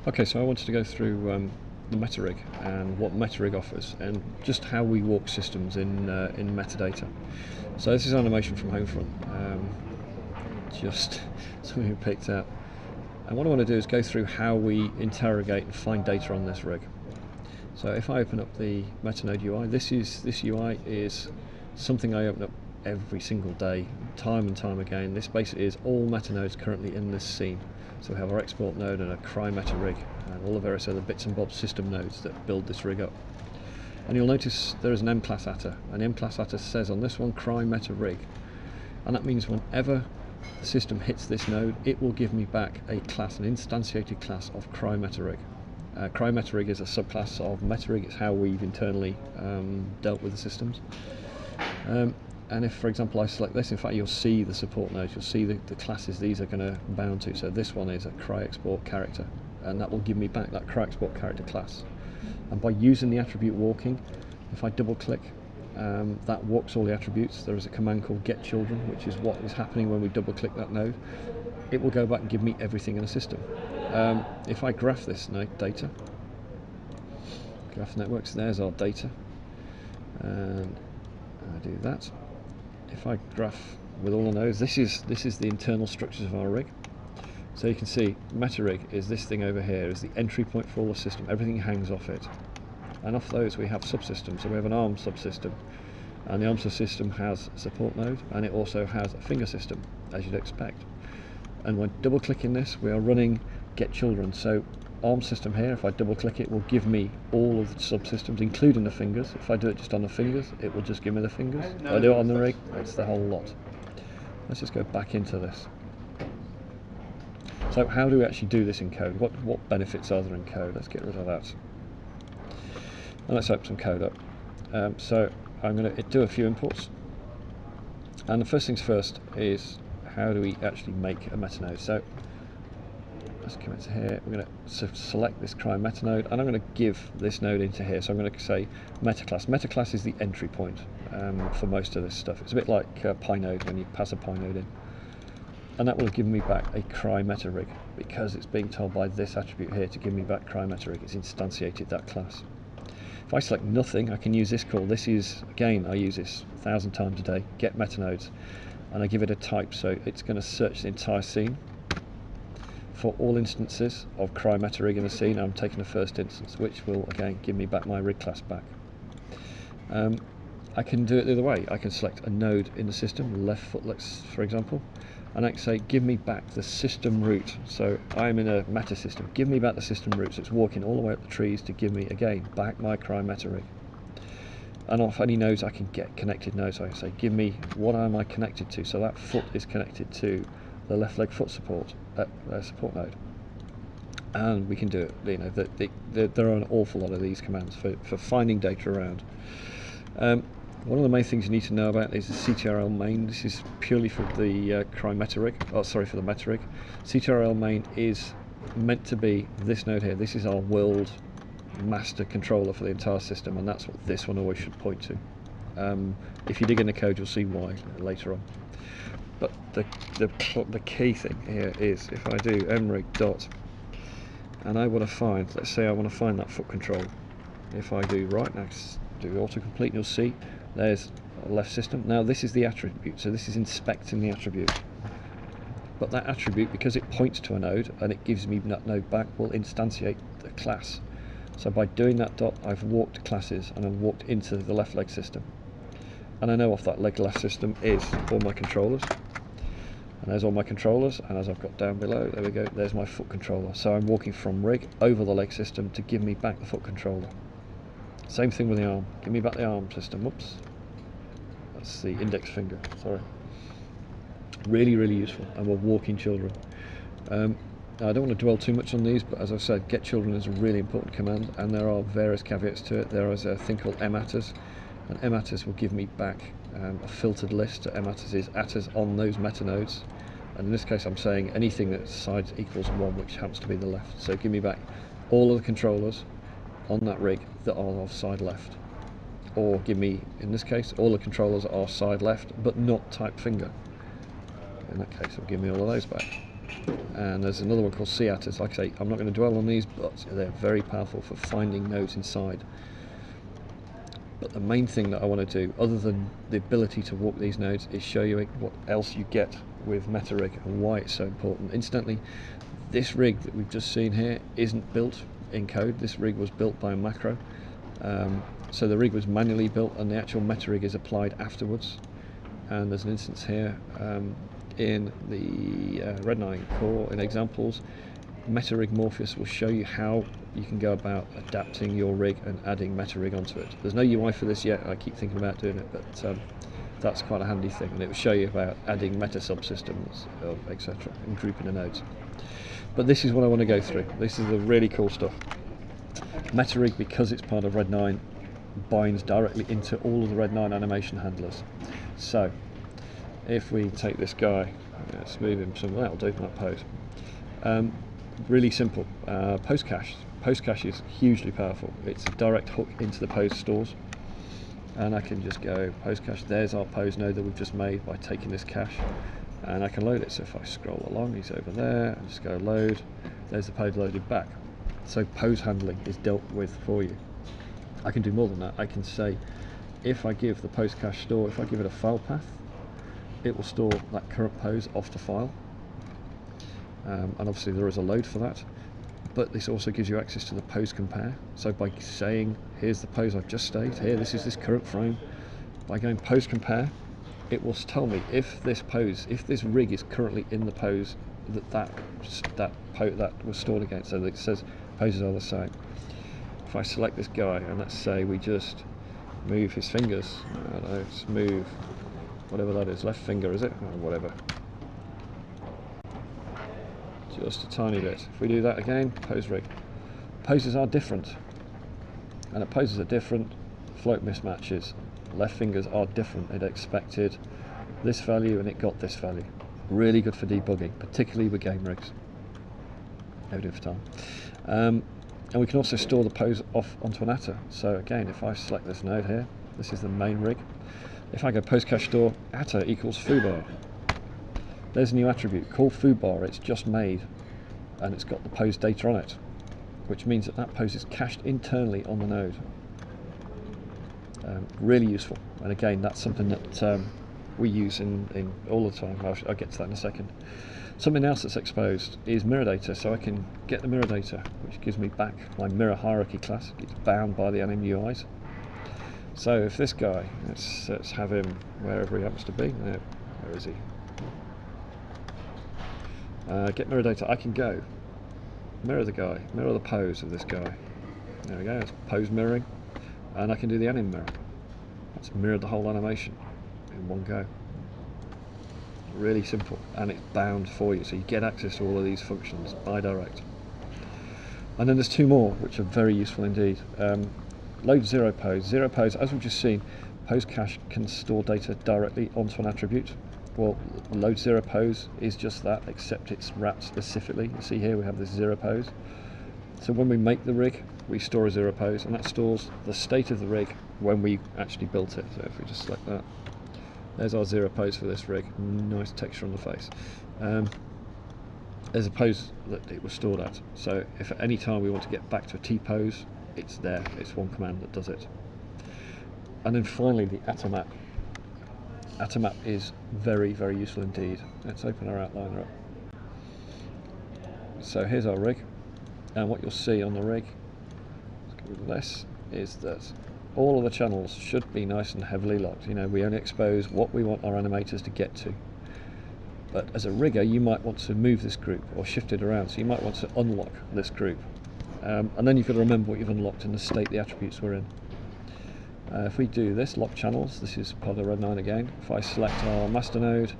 Okay, so I wanted to go through the MetaRig and what MetaRig offers, and just how we walk systems in MetaData. So this is animation from Homefront, just something we picked out. And what I want to do is go through how we interrogate and find data on this rig. So if I open up the MetaNode UI, this UI is something I open up every single day, time and time again. This basically is all MetaNodes currently in this scene. So we have our export node and a cry meta rig and all the various other bits and bobs system nodes that build this rig up. And you'll notice there is an M-class ATA. And M-class ATA says on this one cry meta rig. And that means whenever the system hits this node, it will give me back a class, an instantiated class of cry meta rig. Cry meta rig is a subclass of MetaRig. It's how we've internally dealt with the systems. And if, for example, I select this, in fact, you'll see the support nodes, you'll see the classes these are going to bound to. So this one is a cry export character, and that will give me back that cry export character class. And by using the attribute walking, if I double click, that walks all the attributes. There is a command called get children, which is what is happening when we double click that node. It will go back and give me everything in the system. If I graph this data, graph networks, there's our data, and I do that. If I graph with all the nodes, this is the internal structures of our rig. So you can see MetaRig is this thing over here, is the entry point for all the system. Everything hangs off it. And off those we have subsystems. So we have an ARM subsystem, and the ARM subsystem has a support node, and it also has a finger system, as you'd expect. And when double clicking this, we are running get children. So ARM system here, if I double click it, will give me all of the subsystems, including the fingers. If I do it just on the fingers, it will just give me the fingers. If I do it on the rig, it's the whole lot. Let's just go back into this. So how do we actually do this in code? What benefits are there in code? Let's get rid of that. And let's open some code up. So I'm going to do a few imports. And the first things first is, how do we actually make a metanode? So let's come into here. We're going to select this cry meta node, and I'm going to give this node into here. So I'm going to say meta class. Meta class is the entry point for most of this stuff. It's a bit like Pinode when you pass a Pinode in. And that will give me back a cry meta rig, because it's being told by this attribute here to give me back cry meta rig. It's instantiated that class. If I select nothing, I can use this call. This is, again, I use this 1,000 times a day, get meta nodes, and I give it a type. So it's going to search the entire scene for all instances of cry meta rig in the scene. I'm taking the first instance, which will again give me back my rig class back. I can do it the other way. I can select a node in the system, left foot, for example, and I can say give me back the system root. So I'm in a meta system, give me back the system root. So it's walking all the way up the trees to give me again back my cry meta rig. And off any nodes I can get connected nodes. So I can say give me what am I connected to. So that foot is connected to the left leg foot support node, and we can do it. You know, there are an awful lot of these commands for finding data around. One of the main things you need to know about is the CTRL main. This is purely for the cry meta rig. Oh, sorry, for the meta rig. CTRL main is meant to be this node here. This is our world master controller for the entire system, and that's what this one always should point to. If you dig in the code, you'll see why later on. But the key thing here is, if I do mrig dot, and I want to find, let's say I want to find that foot control. If I do right next, do autocomplete, and you'll see there's a left system. Now this is the attribute, so this is inspecting the attribute. But that attribute, because it points to a node and it gives me that node back, will instantiate the class. So by doing that dot, I've walked classes and I've walked into the left leg system. And I know off that leg left system is all my controllers. And there's all my controllers, and as I've got down below, there we go, there's my foot controller. So I'm walking from rig over the leg system to give me back the foot controller. Same thing with the arm. Give me back the arm system. Whoops. That's the index finger, sorry. Really, really useful, and we're walking children. Now I don't want to dwell too much on these, but as I've said, get children is a really important command, and there are various caveats to it. There is a thing called matters, and matters will give me back a filtered list. Matters is atters on those meta nodes, and in this case I'm saying anything that size equals 1, which happens to be the left. So give me back all of the controllers on that rig that are of side left, or give me, in this case, all the controllers are side left but not type finger. In that case it'll give me all of those back. And there's another one called CATAs. Like I say, I'm not going to dwell on these, but they're very powerful for finding nodes inside. But the main thing that I want to do, other than the ability to walk these nodes, is show you what else you get with MetaRig and why it's so important. Incidentally, this rig that we've just seen here isn't built in code. This rig was built by a macro. So the rig was manually built, and the actual MetaRig is applied afterwards. And there's an instance here in the Red9 core in examples. MetaRig Morpheus will show you how you can go about adapting your rig and adding MetaRig onto it. There's no UI for this yet. I keep thinking about doing it, but that's quite a handy thing, and it will show you about adding meta subsystems, etc., and grouping the nodes. But this is what I want to go through. This is the really cool stuff. MetaRig, because it's part of Red9, binds directly into all of the Red9 animation handlers. So if we take this guy, let's move him somewhere, that'll do, not pose. Really simple. Pose cache. Pose cache is hugely powerful. It's a direct hook into the pose stores, and I can just go pose cache. There's our pose node that we've just made by taking this cache, and I can load it. So if I scroll along, he's over there, and just go load. There's the pose loaded back. So pose handling is dealt with for you. I can do more than that. I can say, if I give the pose cache store, if I give it a file path, it will store that current pose off the file. And obviously there is a load for that, but this also gives you access to the pose compare. So by saying, here's the pose I've just stayed, here, this is this current frame, by going pose compare, it will tell me if this pose, if this rig is currently in the pose that was stored against. So it says poses are the same. If I select this guy, and let's say we just move his fingers, I don't know, let's move whatever that is, left finger is it, or whatever, just a tiny bit. If we do that again, pose rig. Poses are different, and if poses are different, float mismatches. Left fingers are different. It expected this value and it got this value. Really good for debugging, particularly with game rigs. No do for time. And we can also store the pose off onto an ATA. So again, if I select this node here, this is the main rig. If I go pose cache store ATA equals foobar. There's a new attribute called foobar. It's just made, and it's got the pose data on it, which means that that pose is cached internally on the node. Really useful, and again, that's something that we use in all the time. I'll get to that in a second. Something else that's exposed is mirror data, so I can get the mirror data, which gives me back my mirror hierarchy class. It's bound by the anim UIs. So if this guy, let's have him wherever he happens to be. Now, where is he? Get mirror data. I can go mirror the guy, mirror the pose of this guy. There we go. It's pose mirroring, and I can do the anim mirror. That's mirrored the whole animation in one go. Really simple, and it's bound for you, so you get access to all of these functions by direct. And then there's two more which are very useful indeed. Load zero pose. Zero pose, as we've just seen, pose cache can store data directly onto an attribute. Well, load zero pose is just that, except it's wrapped specifically. You see here we have this zero pose. So when we make the rig, we store a zero pose, and that stores the state of the rig when we actually built it. So if we just select that, there's our zero pose for this rig. Nice texture on the face. There's a pose that it was stored at. So if at any time we want to get back to a T pose, it's there. It's one command that does it. And then finally, the ATA map. ATA map is very, very useful indeed. Let's open our outliner up. So here's our rig, and what you'll see on the rig, let's get rid of this, is that all of the channels should be nice and heavily locked. You know, we only expose what we want our animators to get to. But as a rigger, you might want to move this group or shift it around, so you might want to unlock this group. And then you've got to remember what you've unlocked and the state the attributes were in. If we do this, lock channels, this is part of Red9 again. If I select our master node,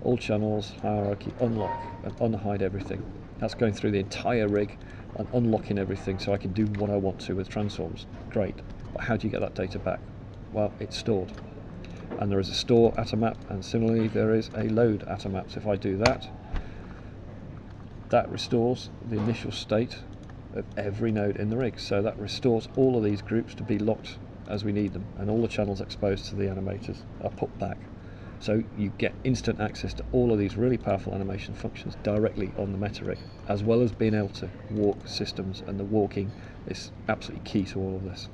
all channels, hierarchy, unlock, and unhide everything. That's going through the entire rig and unlocking everything so I can do what I want to with transforms. Great. But how do you get that data back? Well, it's stored. And there is a store ATA map, and similarly there is a load ATA map. So if I do that, that restores the initial state of every node in the rig. So that restores all of these groups to be locked as we need them, and all the channels exposed to the animators are put back. So you get instant access to all of these really powerful animation functions directly on the MetaRig, as well as being able to walk systems, and the walking is absolutely key to all of this.